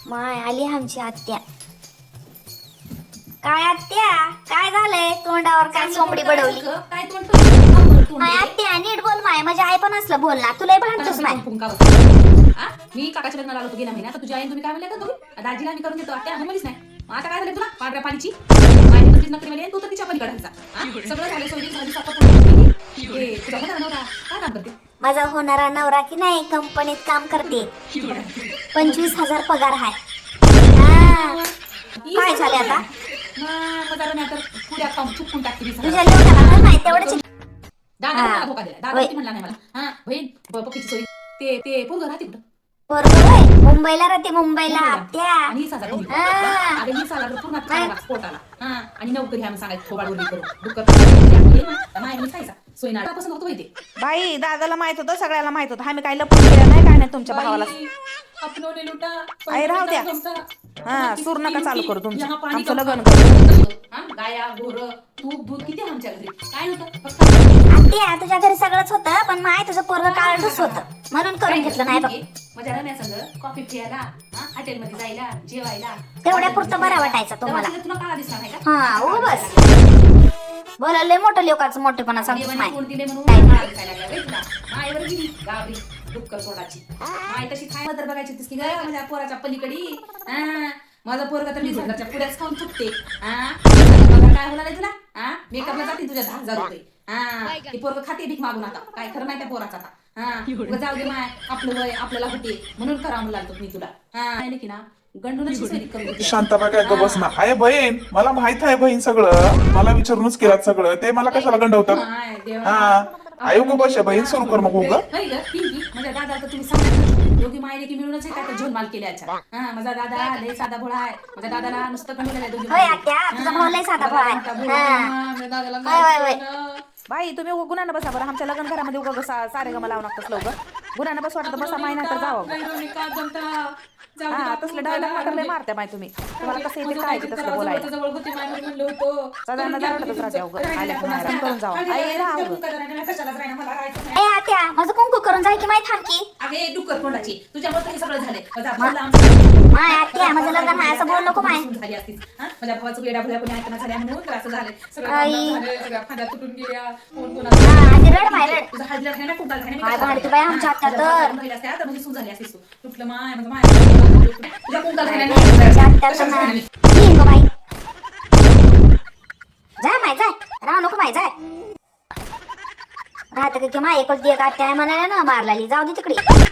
माय आली आमची आत्या. काय आत्या, काय झालंय तोंडावर? काय कोंबडी बडवली? काय तोंड माय आत्या नीट बोल. माय माझी आई पण असलं बोल ना, तुला भांडतोस माय. मी काकाच्या लग्नाला आलो गेला महिना. तर तुझ्या आईने तुम्ही काय म्हणले? तुम्ही दाजीला आम्ही करून देतो. आत्या म्हणलीच नाही. आता काय झालं तुला? पांढऱ्या पाणीची माझी नकरी म्हणे, तू तर तिच्या पलीकडे काढायचा. सगळं झालं सोयी झाली. तुझा होणार नव्हता काय काम करते? माझा होणारा नवरा की नाही कंपनीत काम करते. 25,000 पगार आहे. काय झाले आता? पुऱ्या काम चुकून टाकते तुझ्या लोकांना नाही तेवढंच. दादा धोका दिला. दादा म्हणला नाही मला. हा बहीण पक्कीची सोयी ते पोरगं राहते कुठं? बरोबर मुंबईला राहते. मुंबईला आत्या. आणि 20,000 अरे 20,000 पूर्ण पोटाला. आणि नोकरी आम्ही सांगायचं थोबाडवडी करू डुक्कर नाही खायचा सोयी नापासून होतो माहिती. बाई दादाला माहित होतं, सगळ्याला माहित होतं. आम्ही काही लपून केलं नाही, काय नाही तुमच्या भावाला. आई राहू द्या. हा सूर नका चालू करू तुमचं. आमचं लग्न करू. गाया गोर तूप दूध किती आमच्या घरी काय होतं? आत्या तुझ्या घरी सगळंच होतं, पण माय तुझं पोरगं काळच होतं म्हणून करून घेतलं नाही बघ. माझ्या रम्या संग कॉफी प्यायला हॉटेलमध्ये जायला जेवायला तेवढ्या पुरतं बरा वाटायचा तुम्हाला. तुला काळा दिसला नाही का? हा ओ बस बोलायला मोठं लोकांचं मोठेपणा सांगतो देवाने माय. कोण दिले म्हणून काळा दिसायला लागला बाई तुला. मायवर गेली गाबरी डुक्कर तोडाची. माय तशी खाय तर बघायची होतीस की ग माझ्या पोराच्या पलीकडी. माझा पोरगा तर 20,000च्या पुढ्याच खाऊन चुकते. काय होणार आहे तुला? मेकअपला जाते तुझ्या 10,000 रुपये. ती पोरग खाते भीक मागून. आता काय खरं नाही त्या पोराचा आता. जाऊ दे माय आपलं वय आपल्याला होते म्हणून करावं लागतो मी तुला. नाही की ना गंडूनच सोयी करून देते. शांताबाई काय ग बस ना. आहे बहीण, मला माहित आहे बहीण सगळं. मला विचारूनच केलं सगळं. ते मला कशाला गंडवतात? माय देवा. हा आई उग बस बहीण सुरू कर मग उग. होय ग पिंकी माझ्या दादा तर तुम्ही सांगा दोघी मायले की मिळूनच काय तर झोलमाल केल्याच्या. माझा दादा लय साधा भोळा आहे. माझ्या दादाला नुसतं गंडवलेलं दोघी. होय आत्या तुझा भाऊ लय साधा भाऊ आहे. होय होय होय. बाई तुम्ही उगा गुन्हानं बसा बरं. आमच्या लग्न घरामध्ये उगा सारे गमा लावू नका लवकर. गुन्हानं बस वाटतं बसा माहिना तर जावं. हा तसलं डायलॉग मारले मारत्या बाई तुम्ही. तुम्हाला कसं येते काय ते तसलं बोलायला. सगळ्यांना जावटच राहते अवघड आल्या पुन्हा करून जावं. आई राहा ए आत्या माझं कुंकू करून जाय की माय थांब की. अगे डुक्कर तोंडाची तुझ्यामुळे हे सगळं झालंय. माय आत्या माझं लग्न आहे असं बोल नको माय. झाली असतीस. माझ्या भावाचं वेडा भुल्या कोणी ऐकणं झाल्या म्हणून तर असं झालंय. आई. सगळ्या फांद्या तुटून गेल्या. आधी रड माय रड. तुझा हाडला खायला कुठला काय भांडते बाई आमच्या आत्या तर. म्हणजे सून झाली असतीस तू. तुटलं माय माझं माय तुझ्या कुंकाल आत्या तर नाही. ही गं बाई. जा माय जाय. राह नको माय जाय. राहते की माय एकच दिवस आत्या म्हणाल्या ना मारलाली. जाऊ दे तिकडे.